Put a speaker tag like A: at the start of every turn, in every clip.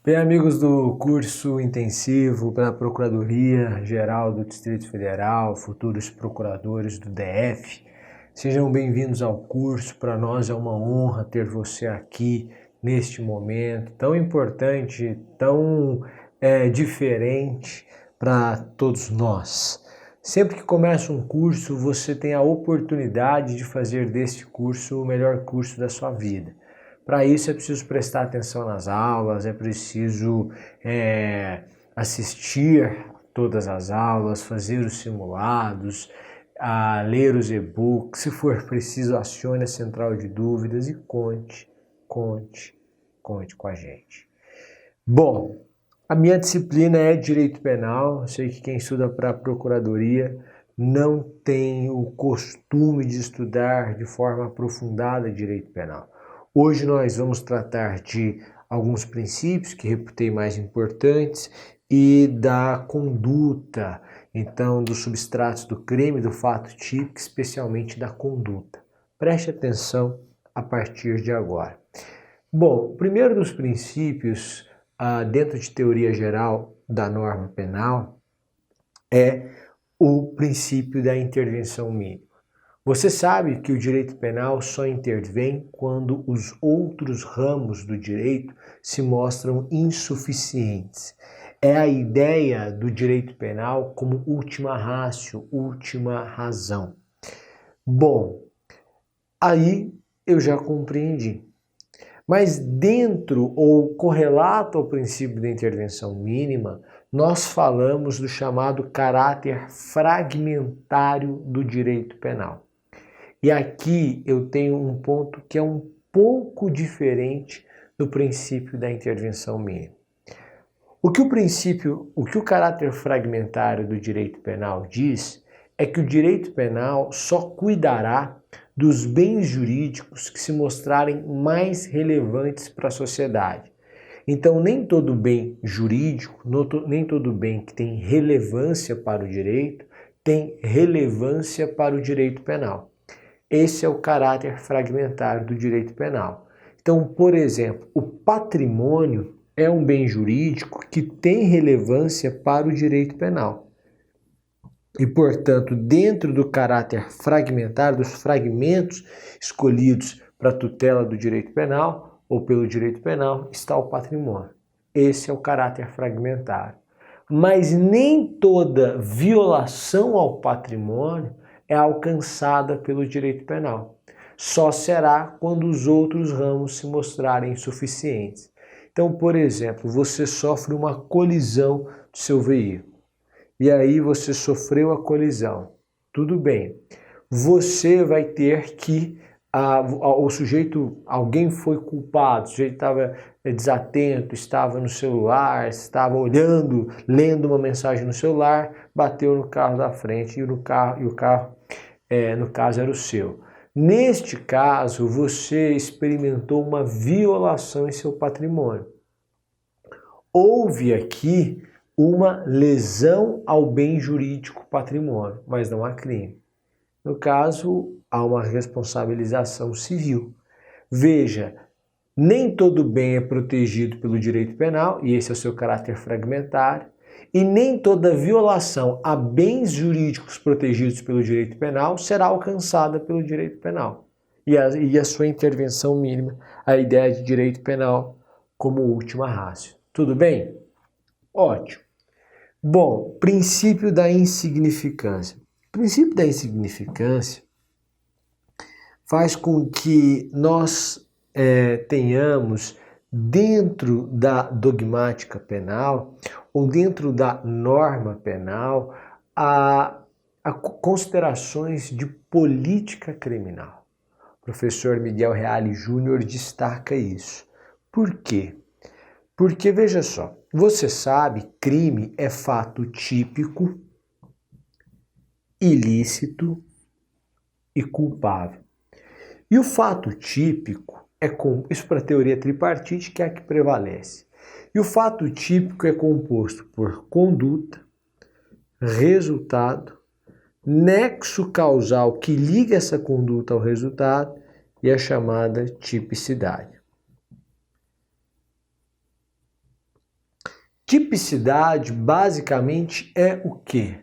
A: Bem, amigos do curso intensivo pela Procuradoria-Geral do Distrito Federal, futuros procuradores do DF, sejam bem-vindos ao curso. Para nós é uma honra ter você aqui neste momento tão importante, tão diferente para todos nós. Sempre que começa um curso, você tem a oportunidade de fazer deste curso o melhor curso da sua vida. Para isso é preciso prestar atenção nas aulas, é preciso assistir todas as aulas, fazer os simulados, ler os e-books, se for preciso acione a central de dúvidas e conte com a gente. Bom, a minha disciplina é Direito Penal. Eu sei que quem estuda para a Procuradoria não tem o costume de estudar de forma aprofundada Direito Penal. Hoje nós vamos tratar de alguns princípios que reputei mais importantes e da conduta, então dos substratos do crime, do fato típico, especialmente da conduta. Preste atenção a partir de agora. Bom, o primeiro dos princípios dentro de teoria geral da norma penal é o princípio da intervenção mínima. Você sabe que o direito penal só intervém quando os outros ramos do direito se mostram insuficientes. É a ideia do direito penal como última ratio, última razão. Bom, aí eu já compreendi. Mas dentro ou correlato ao princípio da intervenção mínima, nós falamos do chamado caráter fragmentário do direito penal. E aqui eu tenho um ponto que é um pouco diferente do princípio da intervenção mínima. O que o caráter fragmentário do direito penal diz é que o direito penal só cuidará dos bens jurídicos que se mostrarem mais relevantes para a sociedade. Então, nem todo bem jurídico, nem todo bem que tem relevância para o direito, tem relevância para o direito penal. Esse é o caráter fragmentário do direito penal. Então, por exemplo, o patrimônio é um bem jurídico que tem relevância para o direito penal. E, portanto, dentro do caráter fragmentário, dos fragmentos escolhidos para a tutela do direito penal ou pelo direito penal, está o patrimônio. Esse é o caráter fragmentário. Mas nem toda violação ao patrimônio é alcançada pelo direito penal. Só será quando os outros ramos se mostrarem insuficientes. Então, por exemplo, você sofre uma colisão do seu veículo. E aí você sofreu a colisão. Tudo bem. Você vai ter que... alguém foi culpado, o sujeito estava desatento, estava no celular, estava olhando, lendo uma mensagem no celular, bateu no carro da frente e o carro, no caso, era o seu. Neste caso, você experimentou uma violação em seu patrimônio. Houve aqui uma lesão ao bem jurídico patrimônio, mas não há crime. No caso, há uma responsabilização civil. Veja, nem todo bem é protegido pelo direito penal, e esse é o seu caráter fragmentário, e nem toda violação a bens jurídicos protegidos pelo direito penal será alcançada pelo direito penal. E a sua intervenção mínima, a ideia de direito penal como última ratio. Tudo bem? Ótimo. Bom, princípio da insignificância. O princípio da insignificância faz com que nós tenhamos dentro da dogmática penal ou dentro da norma penal a considerações de política criminal. O professor Miguel Reale Júnior destaca isso. Por quê? Porque, veja só, você sabe, crime é fato típico, ilícito e culpável. E o fato típico isso para a teoria tripartite, que é a que prevalece. E o fato típico é composto por conduta, resultado, nexo causal que liga essa conduta ao resultado e a chamada tipicidade. Tipicidade basicamente é o quê?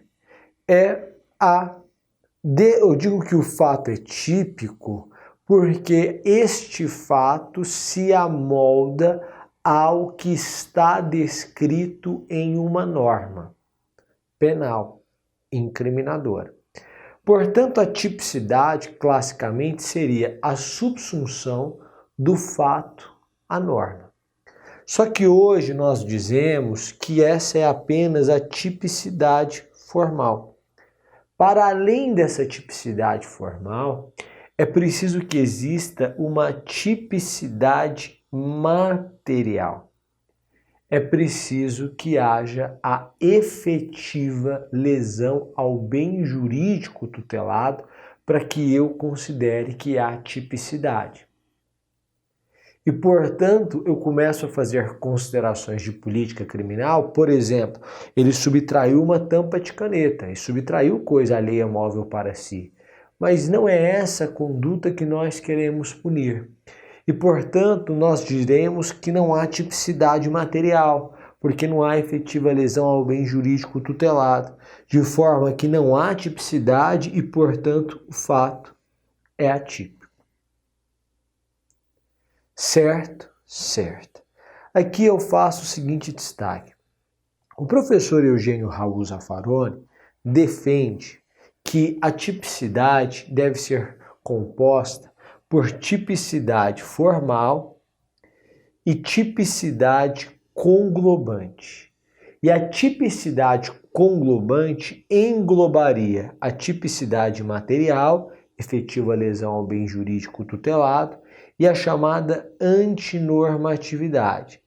A: Eu digo que o fato é típico porque este fato se amolda ao que está descrito em uma norma penal incriminadora. Portanto, a tipicidade, classicamente, seria a subsunção do fato à norma. Só que hoje nós dizemos que essa é apenas a tipicidade formal. Para além dessa tipicidade formal, é preciso que exista uma tipicidade material. É preciso que haja a efetiva lesão ao bem jurídico tutelado para que eu considere que há tipicidade. E, portanto, eu começo a fazer considerações de política criminal. Por exemplo, ele subtraiu uma tampa de caneta e subtraiu coisa alheia móvel para si. Mas não é essa a conduta que nós queremos punir. E, portanto, nós diremos que não há tipicidade material, porque não há efetiva lesão ao bem jurídico tutelado, de forma que não há tipicidade e, portanto, o fato é atípico. Certo? Certo. Aqui eu faço o seguinte destaque. O professor Eugênio Raul Zaffaroni defende que a tipicidade deve ser composta por tipicidade formal e tipicidade conglobante. E a tipicidade conglobante englobaria a tipicidade material, efetiva lesão ao bem jurídico tutelado, e a chamada antinormatividade.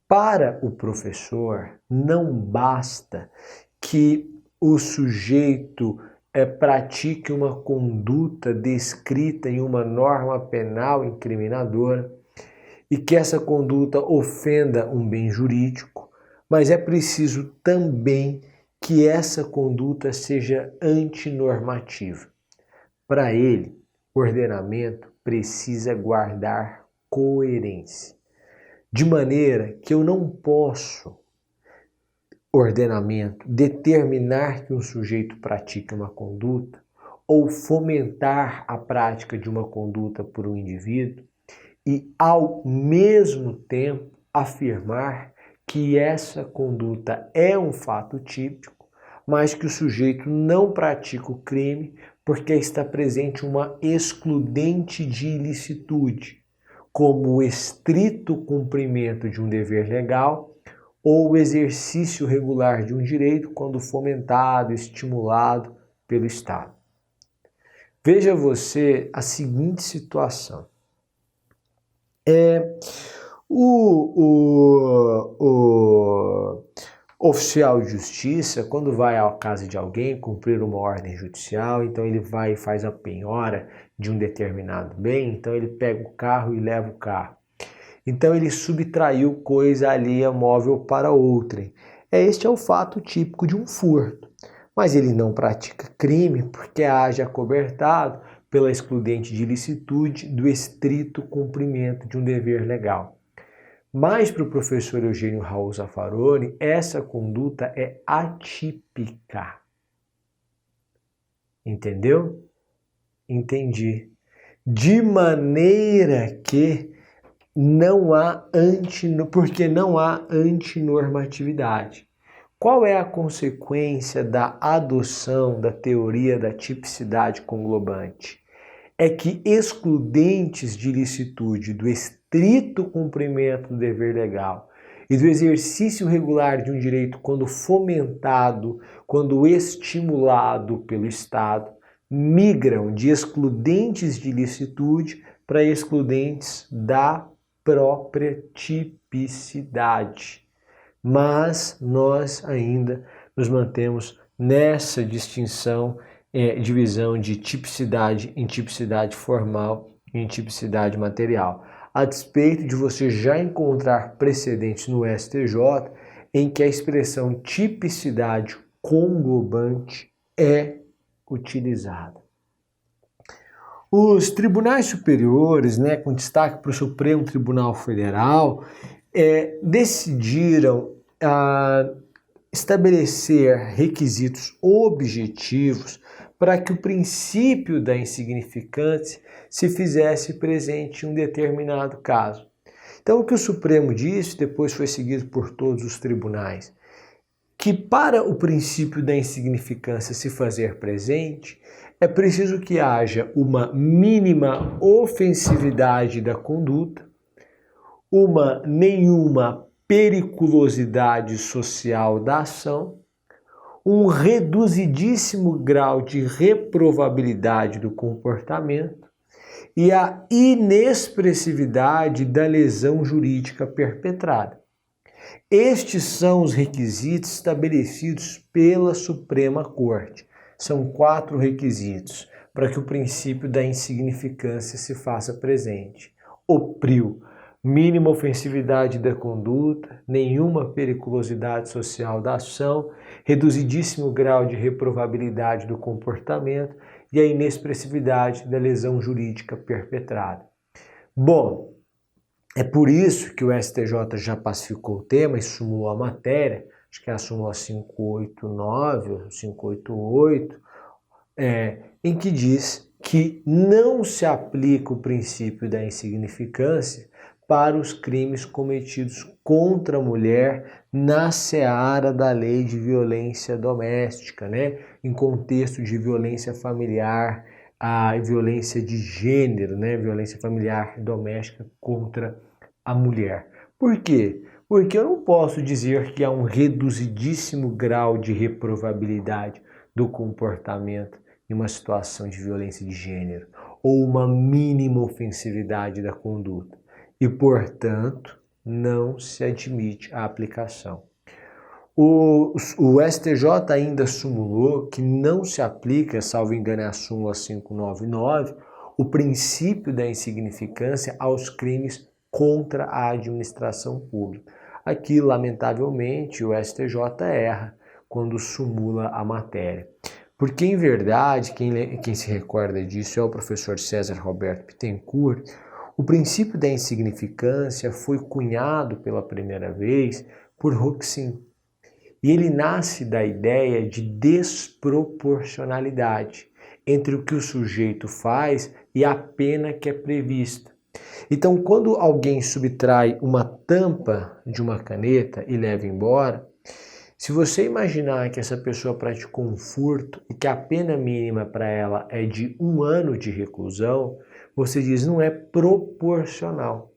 A: Para o professor, não basta que o sujeito pratique uma conduta descrita em uma norma penal incriminadora e que essa conduta ofenda um bem jurídico, mas é preciso também que essa conduta seja antinormativa. Para ele, o ordenamento precisa guardar coerência, de maneira que eu não posso, ordenamento, determinar que um sujeito pratique uma conduta ou fomentar a prática de uma conduta por um indivíduo e, ao mesmo tempo, afirmar que essa conduta é um fato típico, mas que o sujeito não pratica o crime porque está presente uma excludente de ilicitude, como o estrito cumprimento de um dever legal ou o exercício regular de um direito quando fomentado, estimulado pelo Estado. Veja você a seguinte situação. O oficial de justiça, quando vai à casa de alguém cumprir uma ordem judicial, então ele vai e faz a penhora de um determinado bem, então ele pega o carro e leva o carro. Então ele subtraiu coisa alheia móvel para outrem. Este é o fato típico de um furto. Mas ele não pratica crime porque age acobertado pela excludente de ilicitude do estrito cumprimento de um dever legal. Mas para o professor Eugênio Raul Zaffaroni, essa conduta é atípica. Entendeu? Entendi. De maneira que porque não há antinormatividade. Qual é a consequência da adoção da teoria da tipicidade conglobante? É que excludentes de ilicitude do estrito cumprimento do dever legal e do exercício regular de um direito quando fomentado, quando estimulado pelo Estado, migram de excludentes de ilicitude para excludentes da própria tipicidade. Mas nós ainda nos mantemos nessa distinção, divisão de tipicidade em tipicidade formal e em tipicidade material, a despeito de você já encontrar precedentes no STJ em que a expressão tipicidade conglobante é utilizada. Os tribunais superiores, com destaque para o Supremo Tribunal Federal, decidiram estabelecer requisitos objetivos para que o princípio da insignificância se fizesse presente em um determinado caso. Então, o que o Supremo disse, depois foi seguido por todos os tribunais, que para o princípio da insignificância se fazer presente, é preciso que haja uma mínima ofensividade da conduta, uma nenhuma periculosidade social da ação, um reduzidíssimo grau de reprovabilidade do comportamento e a inexpressividade da lesão jurídica perpetrada. Estes são os requisitos estabelecidos pela Suprema Corte. São 4 requisitos para que o princípio da insignificância se faça presente. O PRIO, mínima ofensividade da conduta, nenhuma periculosidade social da ação, reduzidíssimo grau de reprovabilidade do comportamento e a inexpressividade da lesão jurídica perpetrada. Bom, é por isso que o STJ já pacificou o tema e sumou a matéria, acho que é a súmula 589 ou 588, em que diz que não se aplica o princípio da insignificância para os crimes cometidos contra a mulher na seara da lei de violência doméstica, né? Em contexto de violência familiar, a violência de gênero, né? Violência familiar doméstica contra a mulher. Por quê? Porque eu não posso dizer que há um reduzidíssimo grau de reprovabilidade do comportamento em uma situação de violência de gênero ou uma mínima ofensividade da conduta e, portanto, não se admite a aplicação. O STJ ainda sumulou que não se aplica, salvo engano, a súmula 599, o princípio da insignificância aos crimes contra a administração pública. Aqui, lamentavelmente, o STJ erra quando sumula a matéria. Porque, em verdade, quem se recorda disso é o professor César Roberto Bittencourt. O princípio da insignificância foi cunhado pela primeira vez por Roxin. E ele nasce da ideia de desproporcionalidade entre o que o sujeito faz e a pena que é prevista. Então, quando alguém subtrai uma tampa de uma caneta e leva embora, se você imaginar que essa pessoa praticou um furto e que a pena mínima para ela é de 1 ano de reclusão, você diz não é proporcional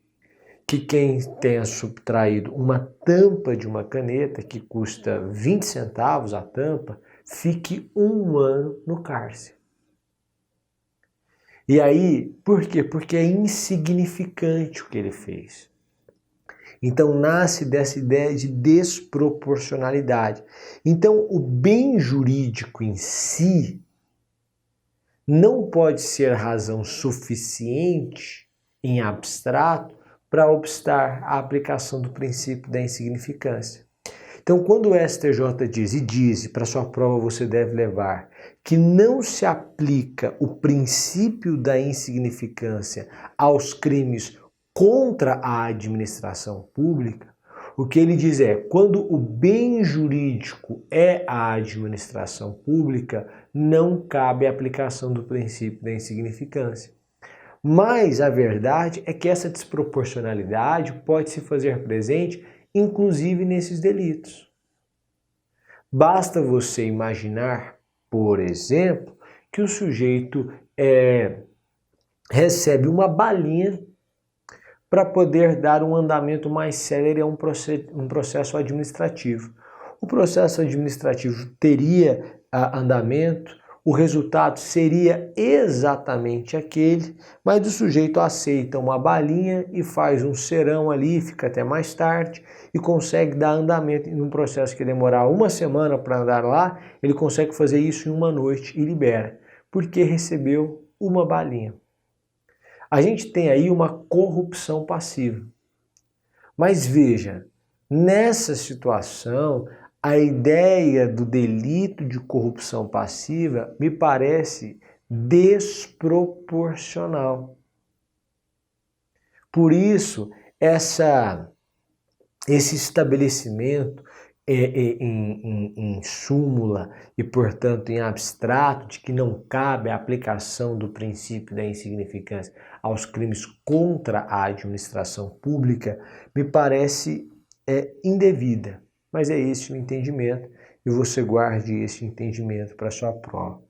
A: que quem tenha subtraído uma tampa de uma caneta que custa 20 centavos a tampa, fique 1 ano no cárcere. E aí, por quê? Porque é insignificante o que ele fez. Então nasce dessa ideia de desproporcionalidade. Então o bem jurídico em si não pode ser razão suficiente em abstrato para obstar a aplicação do princípio da insignificância. Então quando o STJ diz, e para sua prova você deve levar, que não se aplica o princípio da insignificância aos crimes contra a administração pública, o que ele diz é, quando o bem jurídico é a administração pública, não cabe a aplicação do princípio da insignificância. Mas a verdade é que essa desproporcionalidade pode se fazer presente, inclusive nesses delitos. Basta você imaginar, por exemplo, que o sujeito recebe uma balinha para poder dar um andamento mais célere a um processo administrativo. O processo administrativo teria andamento, o resultado seria exatamente aquele, mas o sujeito aceita uma balinha e faz um serão ali, fica até mais tarde e consegue dar andamento em um processo que demorar 1 semana para andar lá, ele consegue fazer isso em 1 noite e libera, porque recebeu uma balinha. A gente tem aí uma corrupção passiva. Mas veja, nessa situação, a ideia do delito de corrupção passiva me parece desproporcional. Por isso, esse estabelecimento em súmula e, portanto, em abstrato, de que não cabe a aplicação do princípio da insignificância aos crimes contra a administração pública, me parece indevida. Mas é esse o entendimento e você guarde esse entendimento para sua prova.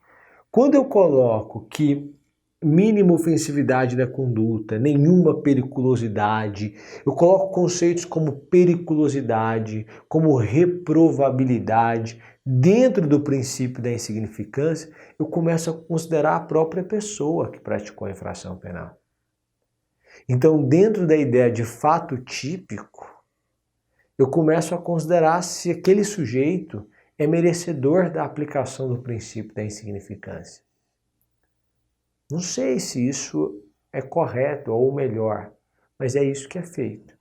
A: Quando eu coloco que mínima ofensividade da conduta, nenhuma periculosidade, eu coloco conceitos como periculosidade, como reprovabilidade, dentro do princípio da insignificância, eu começo a considerar a própria pessoa que praticou a infração penal. Então, dentro da ideia de fato típico, eu começo a considerar se aquele sujeito é merecedor da aplicação do princípio da insignificância. Não sei se isso é correto ou melhor, mas é isso que é feito.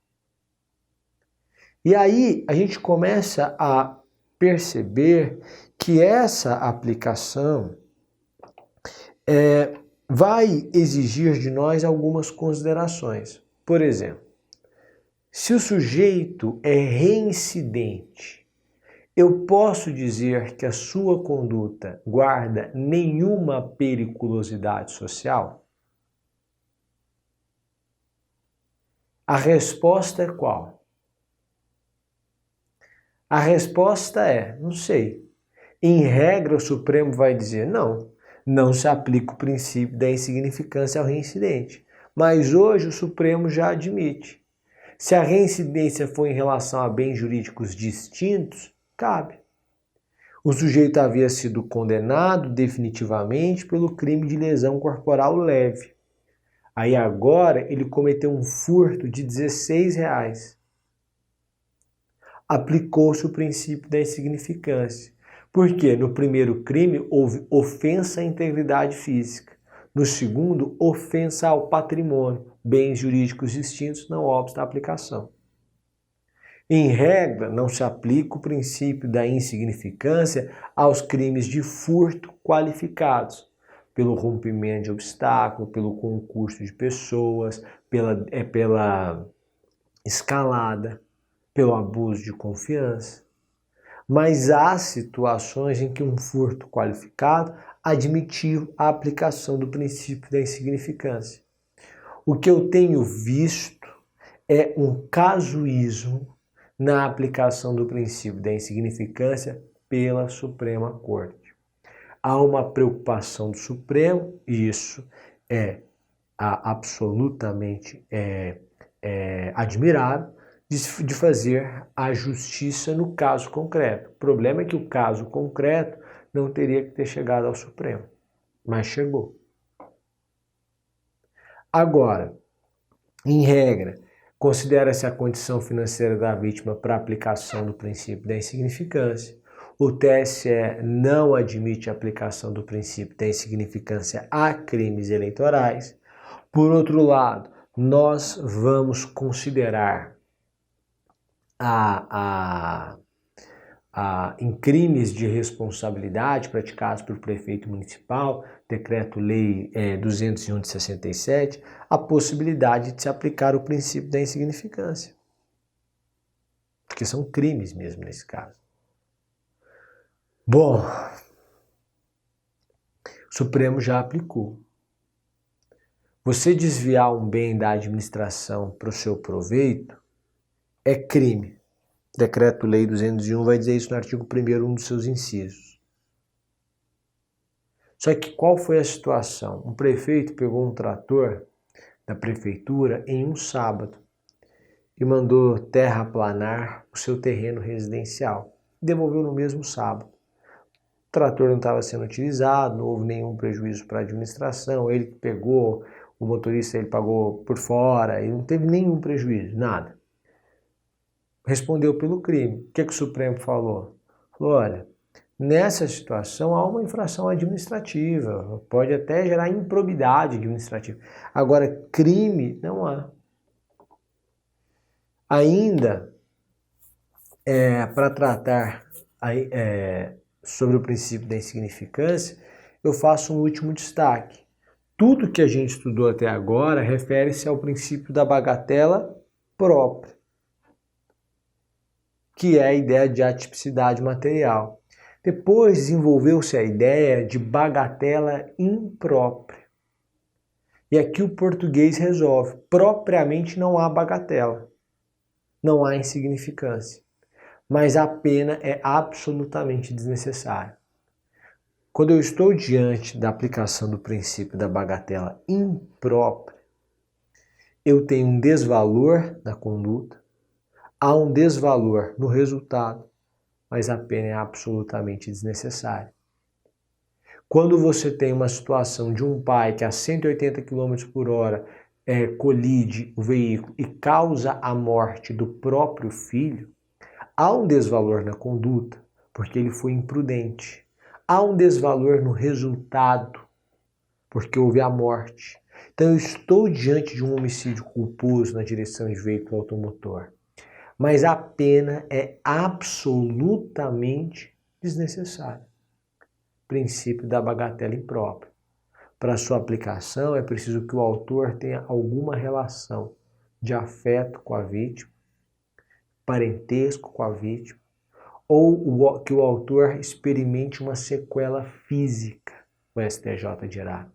A: E aí a gente começa a perceber que essa aplicação vai exigir de nós algumas considerações. Por exemplo, se o sujeito é reincidente, eu posso dizer que a sua conduta guarda nenhuma periculosidade social? A resposta é qual? A resposta é, não sei. Em regra, o Supremo vai dizer, não se aplica o princípio da insignificância ao reincidente. Mas hoje o Supremo já admite. Se a reincidência for em relação a bens jurídicos distintos, cabe. O sujeito havia sido condenado definitivamente pelo crime de lesão corporal leve. Aí agora ele cometeu um furto de R$16. Aplicou-se o princípio da insignificância. Porque no primeiro crime houve ofensa à integridade física. No segundo, ofensa ao patrimônio, bens jurídicos distintos, não obsta a aplicação. Em regra, não se aplica o princípio da insignificância aos crimes de furto qualificados, pelo rompimento de obstáculo, pelo concurso de pessoas, pela escalada, pelo abuso de confiança. Mas há situações em que um furto qualificado admitiu a aplicação do princípio da insignificância. O que eu tenho visto é um casuísmo na aplicação do princípio da insignificância pela Suprema Corte. Há uma preocupação do Supremo, e isso é absolutamente admirável, de fazer a justiça no caso concreto. O problema é que o caso concreto não teria que ter chegado ao Supremo, mas chegou. Agora, em regra, considera-se a condição financeira da vítima para aplicação do princípio da insignificância. O TSE não admite a aplicação do princípio da insignificância a crimes eleitorais. Por outro lado, nós vamos considerar em crimes de responsabilidade praticados pelo prefeito municipal, Decreto-Lei 201 de 67, a possibilidade de se aplicar o princípio da insignificância. Porque são crimes mesmo nesse caso. Bom, o Supremo já aplicou. Você desviar um bem da administração para o seu proveito é crime. Decreto-Lei 201 vai dizer isso no artigo 1º, um dos seus incisos. Só que qual foi a situação? Um prefeito pegou um trator da prefeitura em um sábado e mandou terraplanar o seu terreno residencial. Devolveu no mesmo sábado. O trator não estava sendo utilizado, não houve nenhum prejuízo para a administração, ele pegou, o motorista ele pagou por fora, e não teve nenhum prejuízo, nada. Respondeu pelo crime. O que o Supremo falou? Falou, olha, nessa situação há uma infração administrativa, pode até gerar improbidade administrativa. Agora, crime não há. Ainda, para tratar sobre o princípio da insignificância, eu faço um último destaque. Tudo que a gente estudou até agora refere-se ao princípio da bagatela própria. que é a ideia de atipicidade material. Depois desenvolveu-se a ideia de bagatela imprópria. E aqui o português resolve. Propriamente não há bagatela, não há insignificância, mas a pena é absolutamente desnecessária. Quando eu estou diante da aplicação do princípio da bagatela imprópria, eu tenho um desvalor na conduta, há um desvalor no resultado, mas a pena é absolutamente desnecessária. Quando você tem uma situação de um pai que a 180 km por hora colide o veículo e causa a morte do próprio filho, há um desvalor na conduta, porque ele foi imprudente. Há um desvalor no resultado, porque houve a morte. Então eu estou diante de um homicídio culposo na direção de veículo automotor, mas a pena é absolutamente desnecessária. Princípio da bagatela imprópria. Para sua aplicação, é preciso que o autor tenha alguma relação de afeto com a vítima, parentesco com a vítima, ou que o autor experimente uma sequela física, o STJ dirá.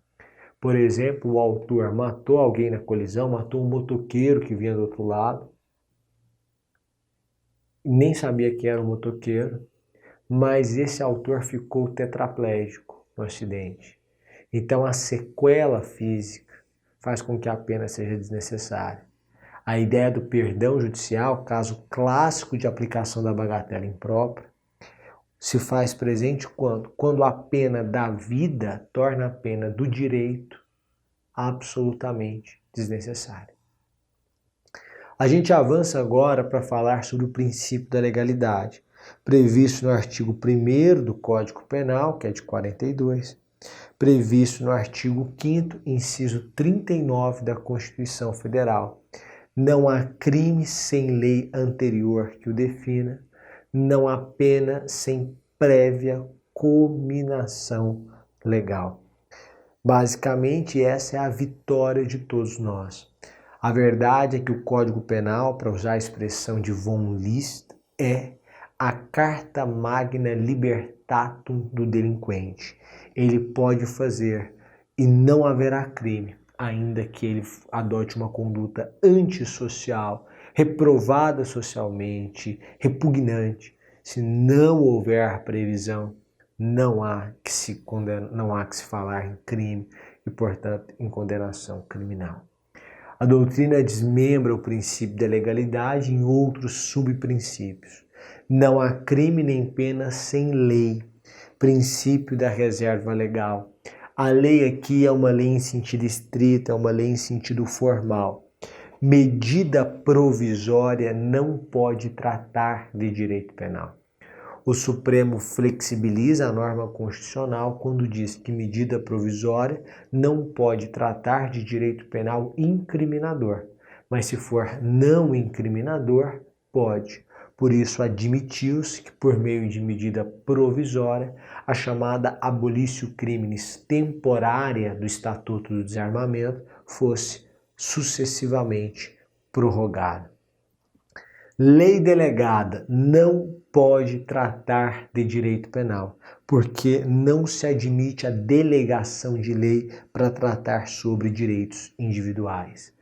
A: Por exemplo, o autor matou alguém na colisão, matou um motoqueiro que vinha do outro lado, nem sabia que era um motoqueiro, mas esse autor ficou tetraplégico no acidente. Então a sequela física faz com que a pena seja desnecessária. A ideia do perdão judicial, caso clássico de aplicação da bagatela imprópria, se faz presente quando a pena da vida torna a pena do direito absolutamente desnecessária. A gente avança agora para falar sobre o princípio da legalidade, previsto no artigo 1º do Código Penal, que é de 42, previsto no artigo 5º, inciso 39 da Constituição Federal. Não há crime sem lei anterior que o defina, não há pena sem prévia cominação legal. Basicamente, essa é a vitória de todos nós. A verdade é que o Código Penal, para usar a expressão de von List, é a carta magna libertatum do delinquente. Ele pode fazer e não haverá crime, ainda que ele adote uma conduta antissocial, reprovada socialmente, repugnante. Se não houver previsão, não há que se falar em crime e, portanto, em condenação criminal. A doutrina desmembra o princípio da legalidade em outros subprincípios. Não há crime nem pena sem lei. Princípio da reserva legal. A lei aqui é uma lei em sentido estrito, é uma lei em sentido formal. Medida provisória não pode tratar de direito penal. O Supremo flexibiliza a norma constitucional quando diz que medida provisória não pode tratar de direito penal incriminador, mas se for não incriminador, pode. Por isso, admitiu-se que, por meio de medida provisória, a chamada abolitio criminis temporária do Estatuto do Desarmamento fosse sucessivamente prorrogada. Lei delegada não pode tratar de direito penal, porque não se admite a delegação de lei para tratar sobre direitos individuais.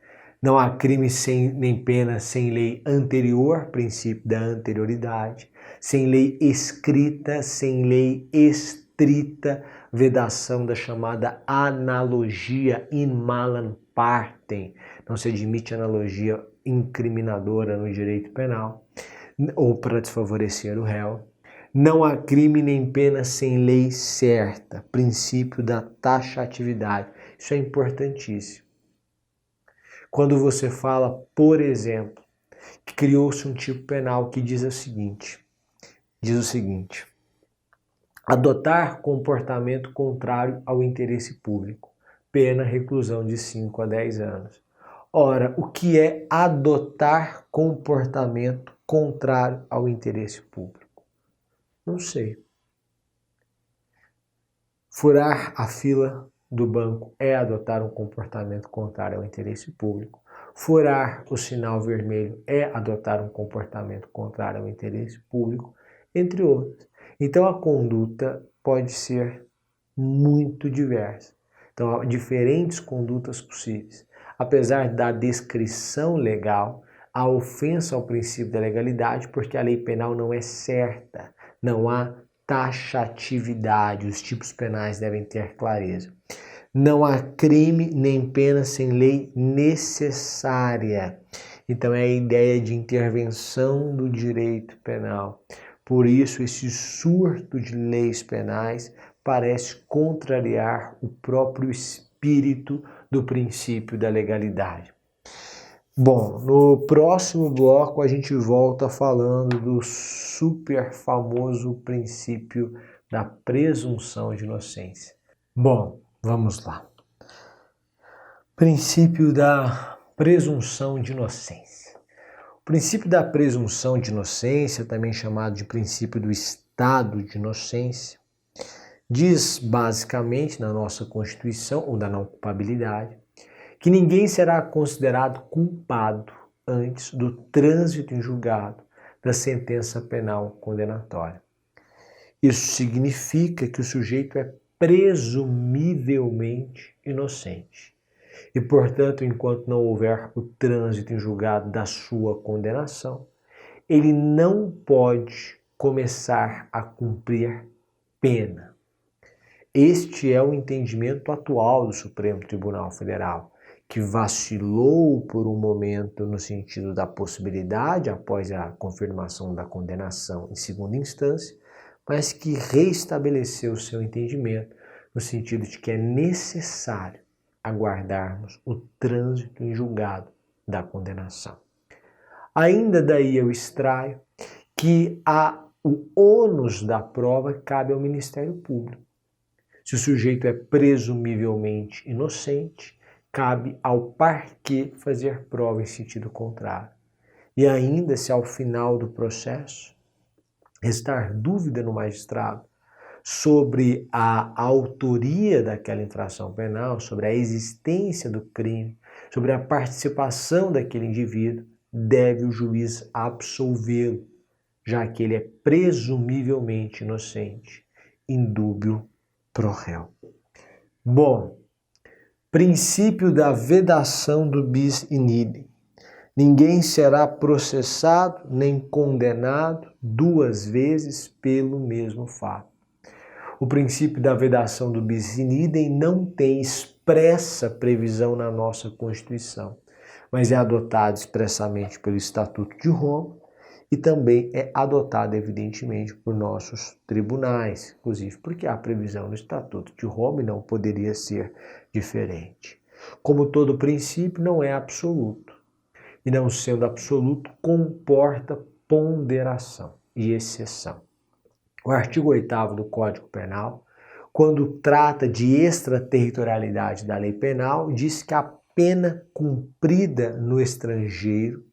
A: Não há crime nem pena sem lei anterior, princípio da anterioridade, sem lei escrita, sem lei estrita, vedação da chamada analogia in malam partem. Não se admite analogia incriminadora no direito penal ou para desfavorecer o réu. Não há crime nem pena sem lei certa, princípio da taxatividade. Isso é importantíssimo. Quando você fala, por exemplo, que criou-se um tipo penal que diz o seguinte, adotar comportamento contrário ao interesse público, pena reclusão de 5 a 10 anos. Ora, o que é adotar comportamento contrário ao interesse público? Não sei. Furar a fila do banco é adotar um comportamento contrário ao interesse público. Furar o sinal vermelho é adotar um comportamento contrário ao interesse público, entre outros. Então a conduta pode ser muito diversa. Então há diferentes condutas possíveis. Apesar da descrição legal, a ofensa ao princípio da legalidade, porque a lei penal não é certa, não há taxatividade, os tipos penais devem ter clareza. Não há crime nem pena sem lei necessária. Então é a ideia de intervenção do direito penal. Por isso, esse surto de leis penais parece contrariar o próprio espírito do princípio da legalidade. Bom, no próximo bloco a gente volta falando do super famoso princípio da presunção de inocência. Bom, vamos lá. Princípio da presunção de inocência. O princípio da presunção de inocência, também chamado de princípio do estado de inocência, diz basicamente na nossa Constituição, ou da não culpabilidade, que ninguém será considerado culpado antes do trânsito em julgado da sentença penal condenatória. Isso significa que o sujeito é presumivelmente inocente. E, portanto, enquanto não houver o trânsito em julgado da sua condenação, ele não pode começar a cumprir pena. Este é o entendimento atual do Supremo Tribunal Federal, que vacilou por um momento no sentido da possibilidade, após a confirmação da condenação em segunda instância, mas que reestabeleceu o seu entendimento no sentido de que é necessário aguardarmos o trânsito em julgado da condenação. Ainda daí eu extraio que o ônus da prova cabe ao Ministério Público. Se o sujeito é presumivelmente inocente, cabe ao parquê fazer prova em sentido contrário. E ainda, se ao final do processo restar dúvida no magistrado sobre a autoria daquela infração penal, sobre a existência do crime, sobre a participação daquele indivíduo, deve o juiz absolvê-lo, já que ele é presumivelmente inocente, indúbio pro réu. Bom, princípio da vedação do bis in idem. Ninguém será processado nem condenado duas vezes pelo mesmo fato. O princípio da vedação do bis in idem não tem expressa previsão na nossa Constituição, mas é adotado expressamente pelo Estatuto de Roma e também é adotado, evidentemente, por nossos tribunais, inclusive porque há previsão no Estatuto de Roma e não poderia ser diferente. Como todo princípio, não é absoluto, e não sendo absoluto, comporta ponderação e exceção. O artigo 8º do Código Penal, quando trata de extraterritorialidade da lei penal, diz que a pena cumprida no estrangeiro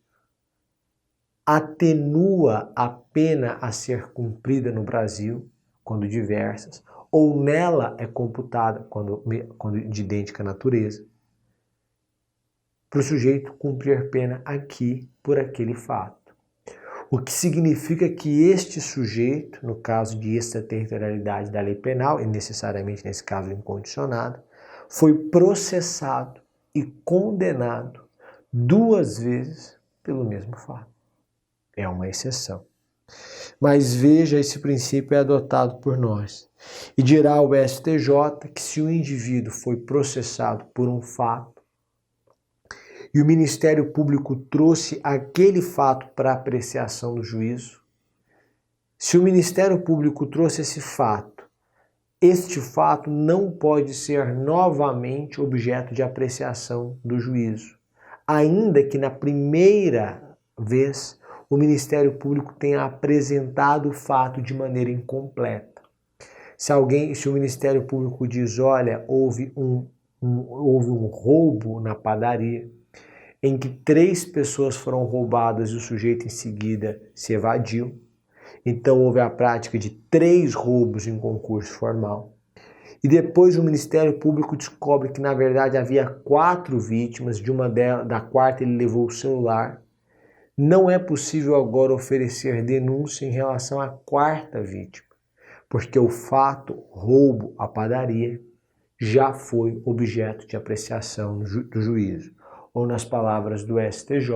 A: atenua a pena a ser cumprida no Brasil, quando diversas, ou nela é computada, quando de idêntica natureza, para o sujeito cumprir pena aqui por aquele fato. O que significa que este sujeito, no caso de extraterritorialidade da lei penal, e necessariamente nesse caso incondicionada, foi processado e condenado duas vezes pelo mesmo fato. É uma exceção. Mas veja, esse princípio é adotado por nós. E dirá o STJ que se o indivíduo foi processado por um fato e o Ministério Público trouxe aquele fato para apreciação do juízo, se o Ministério Público trouxe esse fato, este fato não pode ser novamente objeto de apreciação do juízo, ainda que na primeira vez o Ministério Público tenha apresentado o fato de maneira incompleta. Se o Ministério Público diz, olha, houve um roubo na padaria, em que 3 pessoas foram roubadas e o sujeito em seguida se evadiu, então houve a prática de 3 roubos em concurso formal, e depois o Ministério Público descobre que na verdade havia 4 vítimas, da quarta ele levou o celular, não é possível agora oferecer denúncia em relação à 4ª vítima, porque o fato roubo à padaria já foi objeto de apreciação do juízo. Ou nas palavras do STJ,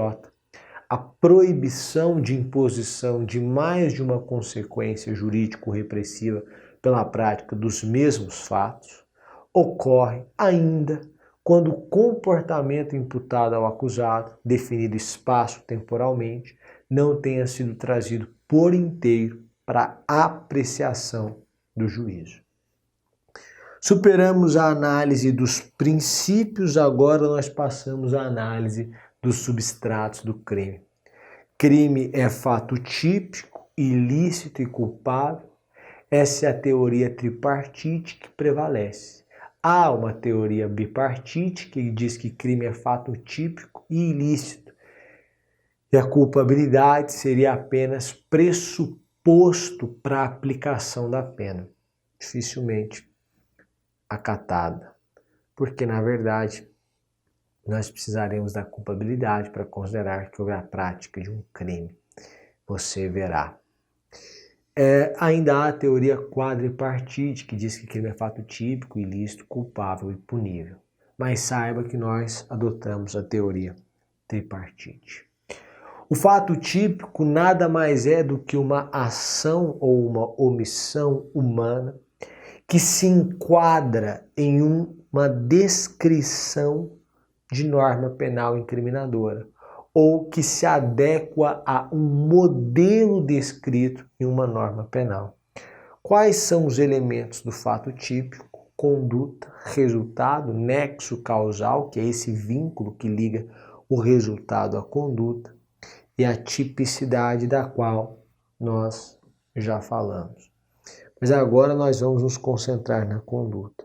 A: a proibição de imposição de mais de uma consequência jurídico-repressiva pela prática dos mesmos fatos ocorre ainda quando o comportamento imputado ao acusado, definido espaço-temporalmente, não tenha sido trazido por inteiro para apreciação do juízo. Superamos a análise dos princípios, agora nós passamos à análise dos substratos do crime. Crime é fato típico, ilícito e culpável. Essa é a teoria tripartite que prevalece. Há uma teoria bipartite que diz que crime é fato típico e ilícito. E a culpabilidade seria apenas pressuposto para a aplicação da pena. Dificilmente acatada, porque na verdade nós precisaremos da culpabilidade para considerar que houve a prática de um crime. Você verá. Ainda há a teoria quadripartite, que diz que crime é fato típico, ilícito, culpável e punível. Mas saiba que nós adotamos a teoria tripartite. O fato típico nada mais é do que uma ação ou uma omissão humana que se enquadra em uma descrição de norma penal incriminadora, ou que se adequa a um modelo descrito em uma norma penal. Quais são os elementos do fato típico? Conduta, resultado, nexo causal, que é esse vínculo que liga o resultado à conduta, e a tipicidade da qual nós já falamos. Mas agora nós vamos nos concentrar na conduta.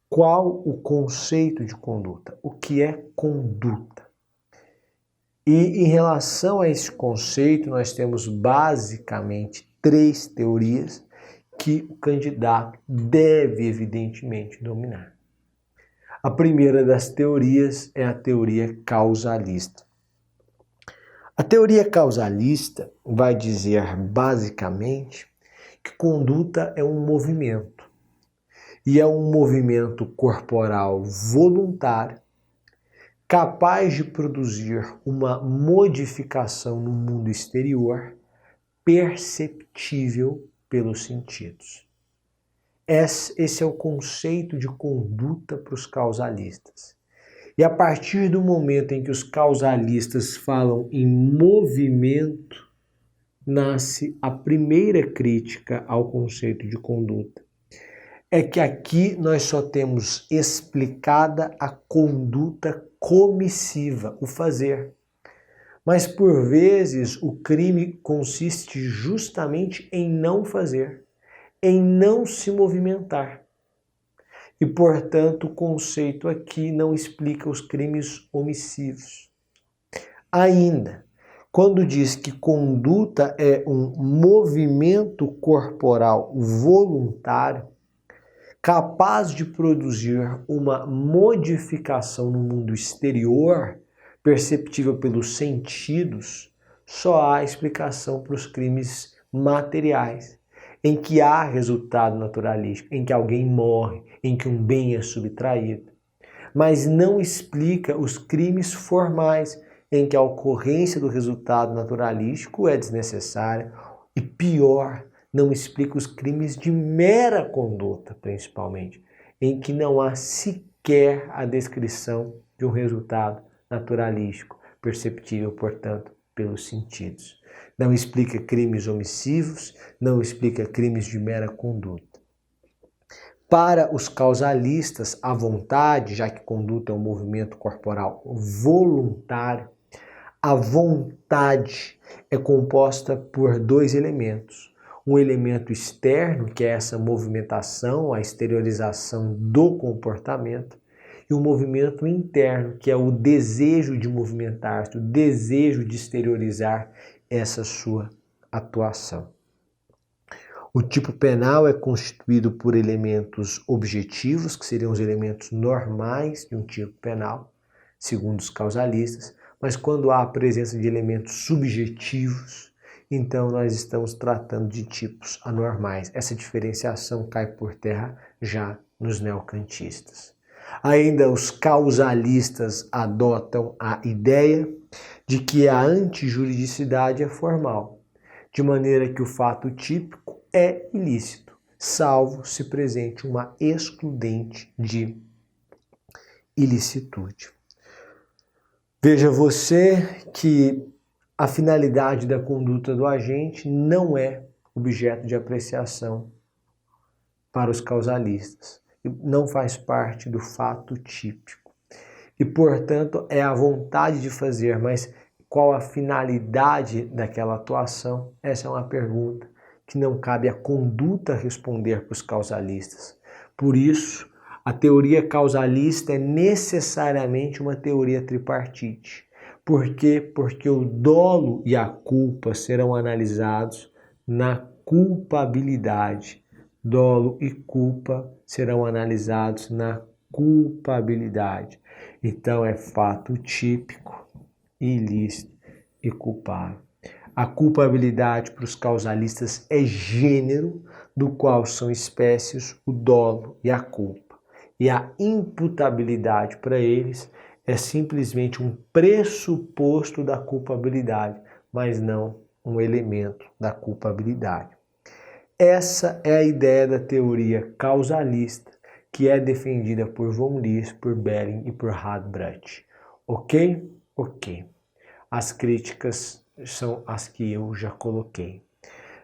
A: Qual o conceito de conduta? O que é conduta? E em relação a esse conceito, nós temos basicamente 3 teorias que o candidato deve, evidentemente, dominar. A primeira das teorias é a teoria causalista. A teoria causalista vai dizer, basicamente, que conduta é um movimento. E é um movimento corporal voluntário, capaz de produzir uma modificação no mundo exterior perceptível pelos sentidos. Esse é o conceito de conduta para os causalistas. E a partir do momento em que os causalistas falam em movimento, nasce a primeira crítica ao conceito de conduta. É que aqui nós só temos explicada a conduta comissiva, o fazer. Mas por vezes o crime consiste justamente em não fazer, em não se movimentar. E, portanto, o conceito aqui não explica os crimes omissivos. Ainda, quando diz que conduta é um movimento corporal voluntário, capaz de produzir uma modificação no mundo exterior, perceptível pelos sentidos, só há explicação para os crimes materiais, em que há resultado naturalístico, em que alguém morre, em que um bem é subtraído. Mas não explica os crimes formais, em que a ocorrência do resultado naturalístico é desnecessária e, pior, não explica os crimes de mera conduta, principalmente, em que não há sequer a descrição de um resultado naturalístico, perceptível, portanto, pelos sentidos. Não explica crimes omissivos, não explica crimes de mera conduta. Para os causalistas, a vontade, já que conduta é um movimento corporal voluntário, a vontade é composta por 2 elementos. Um elemento externo, que é essa movimentação, a exteriorização do comportamento, e um movimento interno, que é o desejo de movimentar-se, o desejo de exteriorizar essa sua atuação. O tipo penal é constituído por elementos objetivos, que seriam os elementos normais de um tipo penal, segundo os causalistas, mas quando há a presença de elementos subjetivos, então nós estamos tratando de tipos anormais. Essa diferenciação cai por terra já nos neocantistas. Ainda os causalistas adotam a ideia de que a antijuridicidade é formal, de maneira que o fato típico é ilícito, salvo se presente uma excludente de ilicitude. Veja você que a finalidade da conduta do agente não é objeto de apreciação para os causalistas, não faz parte do fato típico. E, portanto, é a vontade de fazer, mas qual a finalidade daquela atuação? Essa é uma pergunta que não cabe à conduta responder para os causalistas. Por isso, a teoria causalista é necessariamente uma teoria tripartite. Por quê? Porque o dolo e a culpa serão analisados na culpabilidade. Dolo e culpa serão analisados na culpabilidade. Então é fato típico, ilícito e culpável. A culpabilidade para os causalistas é gênero, do qual são espécies o dolo e a culpa. E a imputabilidade para eles é simplesmente um pressuposto da culpabilidade, mas não um elemento da culpabilidade. Essa é a ideia da teoria causalista, que é defendida por von Lys, por Belling e por Radbrat. Ok? Ok. As críticas são as que eu já coloquei.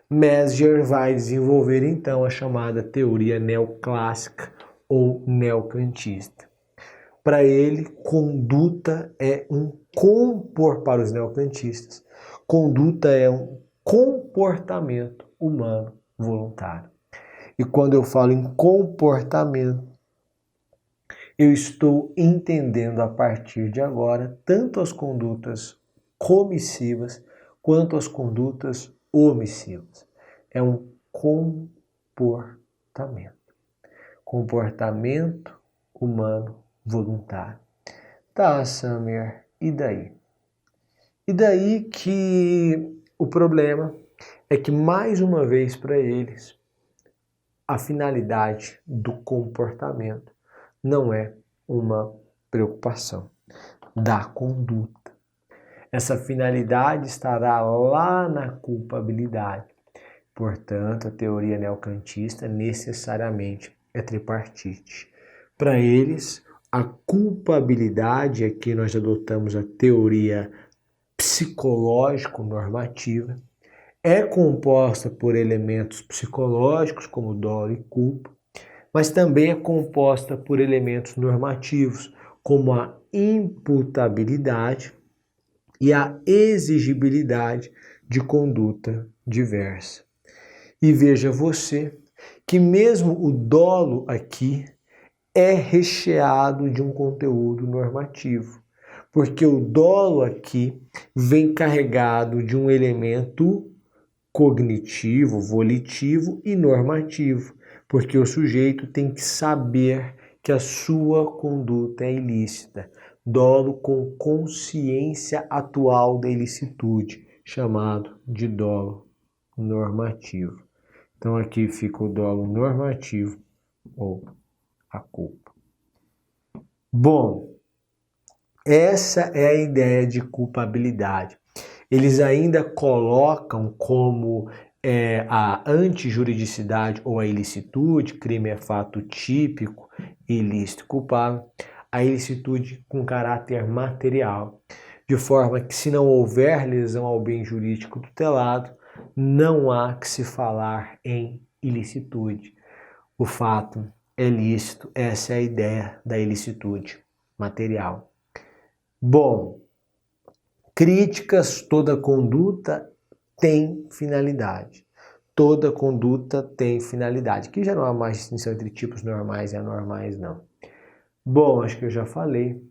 A: Mesger vai desenvolver então a chamada teoria neoclássica ou neocantista. Para ele, conduta é para os neocantistas, conduta é um comportamento humano voluntário. E quando eu falo em comportamento, eu estou entendendo a partir de agora tanto as condutas comissivas quanto as condutas omissivas. É um comportamento. Comportamento humano voluntário. Tá, Samir, e daí? E daí que o problema é que, mais uma vez para eles, a finalidade do comportamento não é uma preocupação da conduta. Essa finalidade estará lá na culpabilidade. Portanto, a teoria neocantista necessariamente é tripartite. Para eles, a culpabilidade, aqui nós adotamos a teoria psicológico-normativa, é composta por elementos psicológicos, como dolo e culpa, mas também é composta por elementos normativos, como a imputabilidade e a exigibilidade de conduta diversa. E veja você que mesmo o dolo aqui é recheado de um conteúdo normativo, porque o dolo aqui vem carregado de um elemento cognitivo, volitivo e normativo, porque o sujeito tem que saber que a sua conduta é ilícita. Dolo com consciência atual da ilicitude, chamado de dolo normativo. Então aqui fica o dolo normativo ou a culpa. Bom, essa é a ideia de culpabilidade. Eles ainda colocam como a antijuridicidade ou a ilicitude, crime é fato típico, ilícito culpável, a ilicitude com caráter material, de forma que, se não houver lesão ao bem jurídico tutelado, não há que se falar em ilicitude. O fato é lícito, essa é a ideia da ilicitude material. Bom, críticas, toda conduta tem finalidade. Toda conduta tem finalidade. Que já não há mais distinção entre tipos normais e anormais, não. Bom, acho que eu já falei.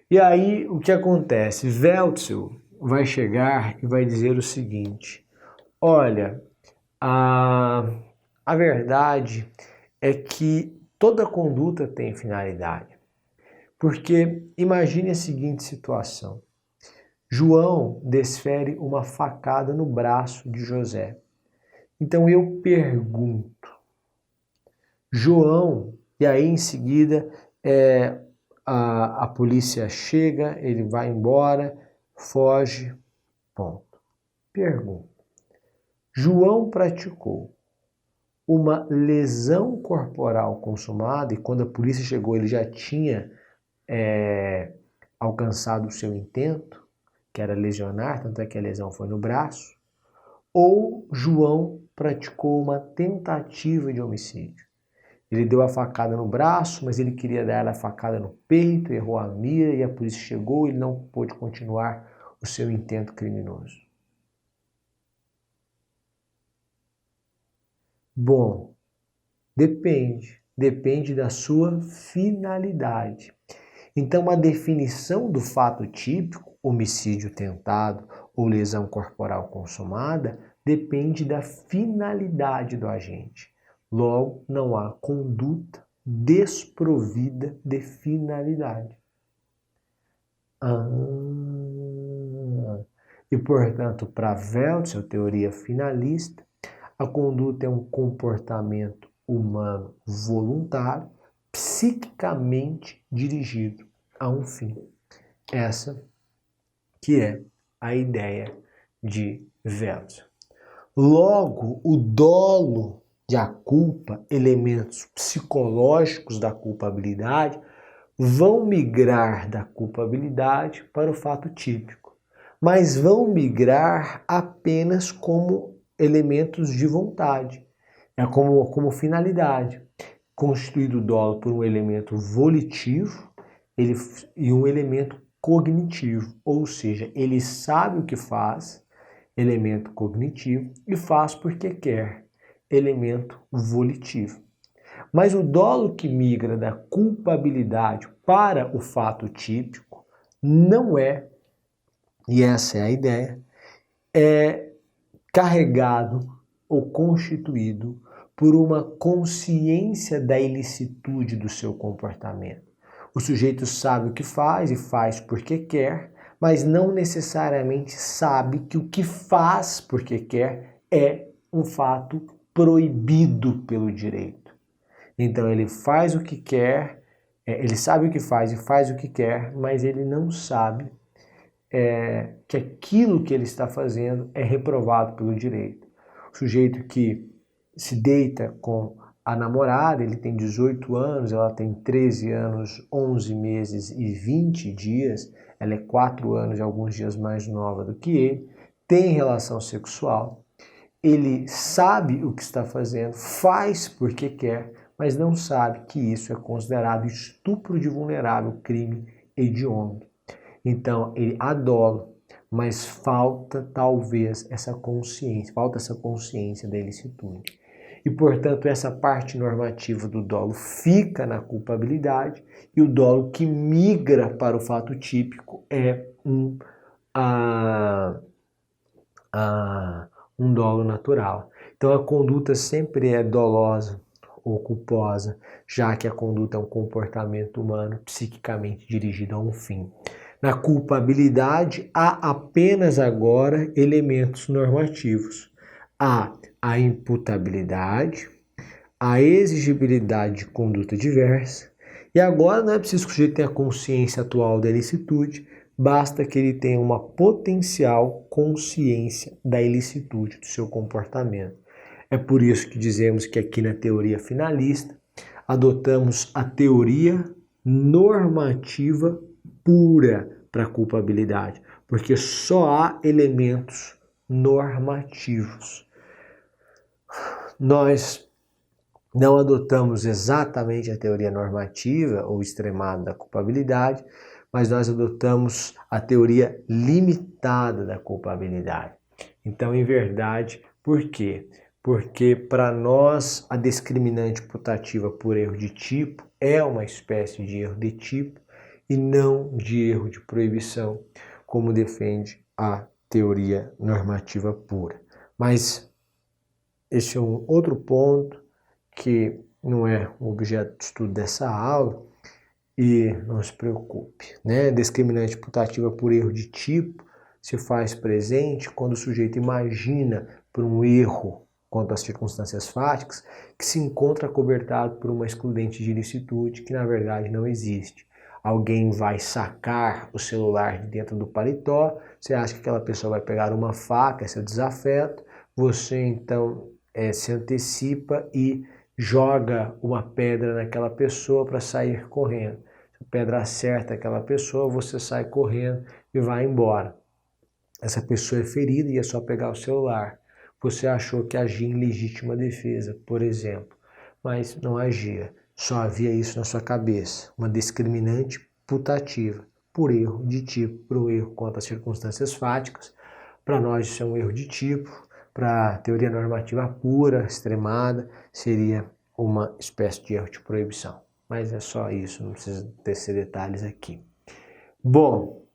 A: E aí, o que acontece? Welzel vai chegar e vai dizer o seguinte: olha, A verdade é que toda conduta tem finalidade. Porque imagine a seguinte situação. João desfere uma facada no braço de José. Então eu pergunto, João, e aí em seguida a polícia chega, ele vai embora, foge, ponto. Pergunto, João praticou uma lesão corporal consumada e quando a polícia chegou ele já tinha alcançado o seu intento, que era lesionar, tanto é que a lesão foi no braço, ou João praticou uma tentativa de homicídio. Ele deu a facada no braço, mas ele queria dar a facada no peito, errou a mira e a polícia chegou e ele não pôde continuar o seu intento criminoso. Bom, depende da sua finalidade. Então, a definição do fato típico, homicídio tentado ou lesão corporal consumada, depende da finalidade do agente. Logo, não há conduta desprovida de finalidade. E, portanto, para Weltz, a teoria finalista, a conduta é um comportamento humano voluntário, psiquicamente dirigido a um fim. Essa que é a ideia de Weltz. Logo, o dolo e a culpa, elementos psicológicos da culpabilidade, vão migrar da culpabilidade para o fato típico, mas vão migrar apenas como elementos de vontade, como finalidade, constituído o dolo por um elemento volitivo e um elemento cognitivo, ou seja, ele sabe o que faz, elemento cognitivo, e faz porque quer, elemento volitivo. Mas o dolo que migra da culpabilidade para o fato típico não é, e essa é a ideia, é carregado ou constituído por uma consciência da ilicitude do seu comportamento. O sujeito sabe o que faz e faz porque quer, mas não necessariamente sabe que o que faz porque quer é um fato proibido pelo direito. Então ele faz o que quer, ele sabe o que faz e faz o que quer, mas ele não sabe que aquilo que ele está fazendo é reprovado pelo direito. O sujeito que se deita com a namorada, ele tem 18 anos, ela tem 13 anos, 11 meses e 20 dias, ela é 4 anos e alguns dias mais nova do que ele, tem relação sexual, ele sabe o que está fazendo, faz porque quer, mas não sabe que isso é considerado estupro de vulnerável, crime hediondo. Então, ele há dolo, mas falta talvez essa consciência da ilicitude. E, portanto, essa parte normativa do dolo fica na culpabilidade e o dolo que migra para o fato típico é um dolo natural. Então, a conduta sempre é dolosa ou culposa, já que a conduta é um comportamento humano psiquicamente dirigido a um fim. Na culpabilidade, há apenas agora elementos normativos. Há a imputabilidade, a exigibilidade de conduta diversa, e agora não é preciso que o sujeito tenha consciência atual da ilicitude, basta que ele tenha uma potencial consciência da ilicitude do seu comportamento. É por isso que dizemos que aqui na teoria finalista, adotamos a teoria normativa pura para a culpabilidade, porque só há elementos normativos. Nós não adotamos exatamente a teoria normativa ou extremada da culpabilidade, mas nós adotamos a teoria limitada da culpabilidade. Então, em verdade, por quê? Porque para nós a discriminante putativa por erro de tipo é uma espécie de erro de tipo e não de erro de proibição, como defende a teoria normativa pura. Mas esse é um outro ponto que não é o objeto de estudo dessa aula, e não se preocupe, né? Discriminante putativa por erro de tipo se faz presente quando o sujeito imagina por um erro quanto às circunstâncias fáticas que se encontra cobertado por uma excludente de ilicitude que na verdade não existe. Alguém vai sacar o celular de dentro do paletó, você acha que aquela pessoa vai pegar uma faca, esse é o desafeto, você então se antecipa e joga uma pedra naquela pessoa para sair correndo. Se a pedra acerta aquela pessoa, você sai correndo e vai embora. Essa pessoa é ferida e é só pegar o celular. Você achou que agia em legítima defesa, por exemplo, mas não agia. Só havia isso na sua cabeça, uma discriminante putativa, por erro de tipo, por um erro contra as circunstâncias fáticas. Para nós isso é um erro de tipo, para a teoria normativa pura, extremada, seria uma espécie de erro de proibição. Mas é só isso, não precisa descer detalhes aqui. Bom,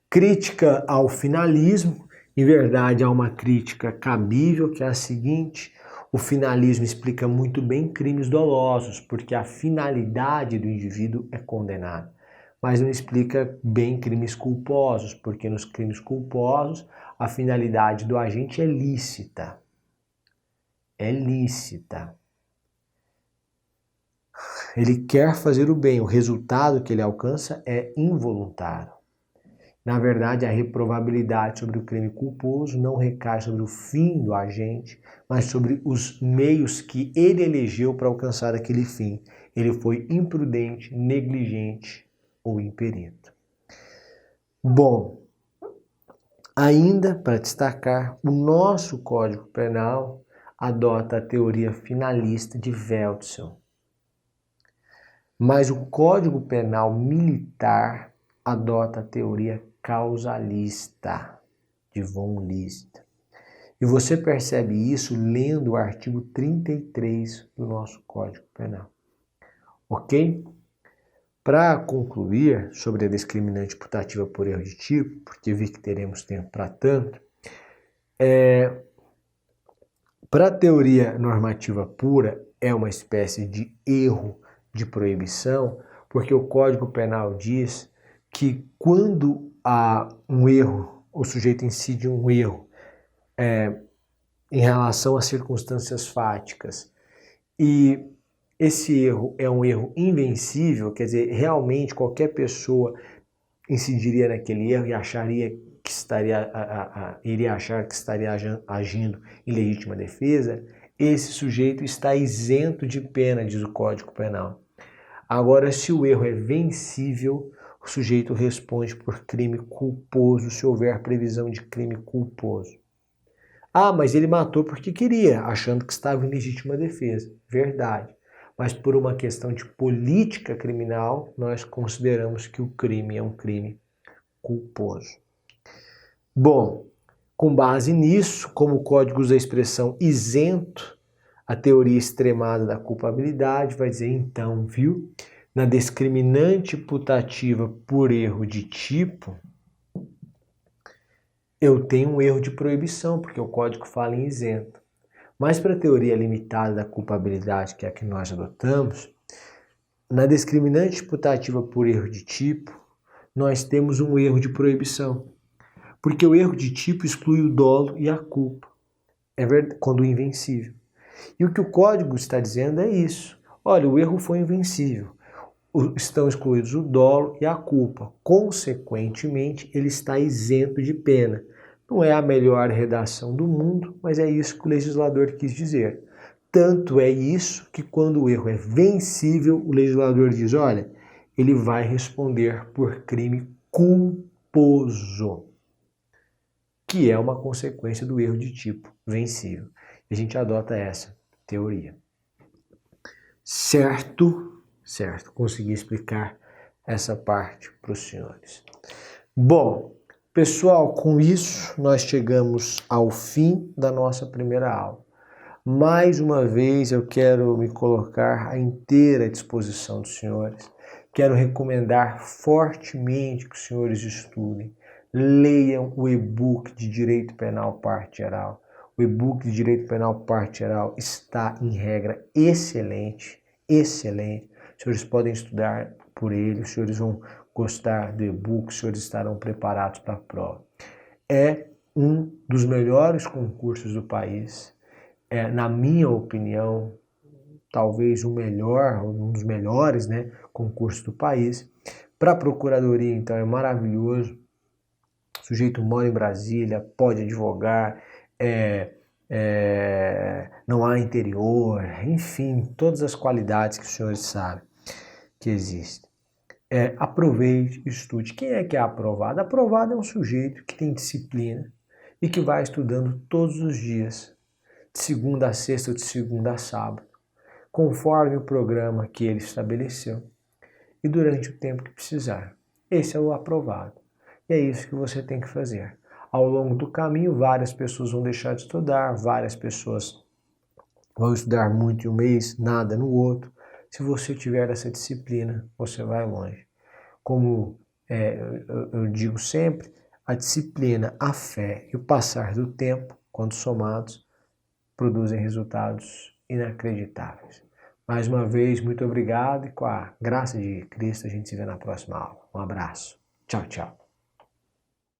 A: crítica ao finalismo. Em verdade, há uma crítica cabível, que é a seguinte: o finalismo explica muito bem crimes dolosos, porque a finalidade do indivíduo é condenar. Mas não explica bem crimes culposos, porque nos crimes culposos a finalidade do agente é lícita. É lícita. Ele quer fazer o bem, o resultado que ele alcança é involuntário. Na verdade, a reprovabilidade sobre o crime culposo não recai sobre o fim do agente, mas sobre os meios que ele elegeu para alcançar aquele fim. Ele foi imprudente, negligente ou imperito. Bom, ainda para destacar, o nosso Código Penal adota a teoria finalista de Weltzell, mas o Código Penal Militar adota a teoria causalista de von List. E você percebe isso lendo o artigo 33 do nosso Código Penal. Ok? Para concluir sobre a discriminante putativa por erro de tipo, porque vi que teremos tempo para tanto, para a teoria normativa pura é uma espécie de erro de proibição, porque o Código Penal diz que quando há um erro, o sujeito incide um erro em relação às circunstâncias fáticas e esse erro é um erro invencível, quer dizer, realmente qualquer pessoa incidiria naquele erro e acharia que iria achar que estaria agindo em legítima defesa, esse sujeito está isento de pena, diz o Código Penal. Agora, se o erro é vencível, o sujeito responde por crime culposo, se houver previsão de crime culposo. Ah, mas ele matou porque queria, achando que estava em legítima defesa. Verdade. Mas por uma questão de política criminal, nós consideramos que o crime é um crime culposo. Bom, com base nisso, como o código usa a expressão isento, a teoria extremada da culpabilidade vai dizer, então, viu, na discriminante putativa por erro de tipo, eu tenho um erro de proibição, porque o código fala em isento. Mas para a teoria limitada da culpabilidade, que é a que nós adotamos, na discriminante putativa por erro de tipo, nós temos um erro de proibição. Porque o erro de tipo exclui o dolo e a culpa. É verdade, quando invencível. E o que o código está dizendo é isso. Olha, o erro foi invencível. Estão excluídos o dolo e a culpa. Consequentemente, ele está isento de pena. Não é a melhor redação do mundo, mas é isso que o legislador quis dizer. Tanto é isso que quando o erro é vencível, o legislador diz, olha, ele vai responder por crime culposo, que é uma consequência do erro de tipo vencível. E a gente adota essa teoria. Certo, consegui explicar essa parte para os senhores. Bom, pessoal, com isso nós chegamos ao fim da nossa primeira aula. Mais uma vez eu quero me colocar à inteira disposição dos senhores. Quero recomendar fortemente que os senhores estudem. Leiam o e-book de Direito Penal Parte Geral. O e-book de Direito Penal Parte Geral está em regra excelente, excelente. Os senhores podem estudar por ele, os senhores vão gostar do e-book, os senhores estarão preparados para a prova. É um dos melhores concursos do país, na minha opinião, talvez o melhor, um dos melhores, né, concursos do país. Para a Procuradoria, então, é maravilhoso. O sujeito mora em Brasília, pode advogar, não há interior, enfim, todas as qualidades que os senhores sabem que existem. Aproveite, estude. Quem é que é aprovado? Aprovado é um sujeito que tem disciplina e que vai estudando todos os dias, de segunda a sexta ou de segunda a sábado, conforme o programa que ele estabeleceu e durante o tempo que precisar. Esse é o aprovado. E é isso que você tem que fazer. Ao longo do caminho, várias pessoas vão deixar de estudar, várias pessoas vão estudar muito em um mês, nada no outro. Se você tiver essa disciplina, você vai longe. Como eu digo sempre, a disciplina, a fé e o passar do tempo, quando somados, produzem resultados inacreditáveis. Mais uma vez, muito obrigado e com a graça de Cristo a gente se vê na próxima aula. Um abraço. Tchau, tchau.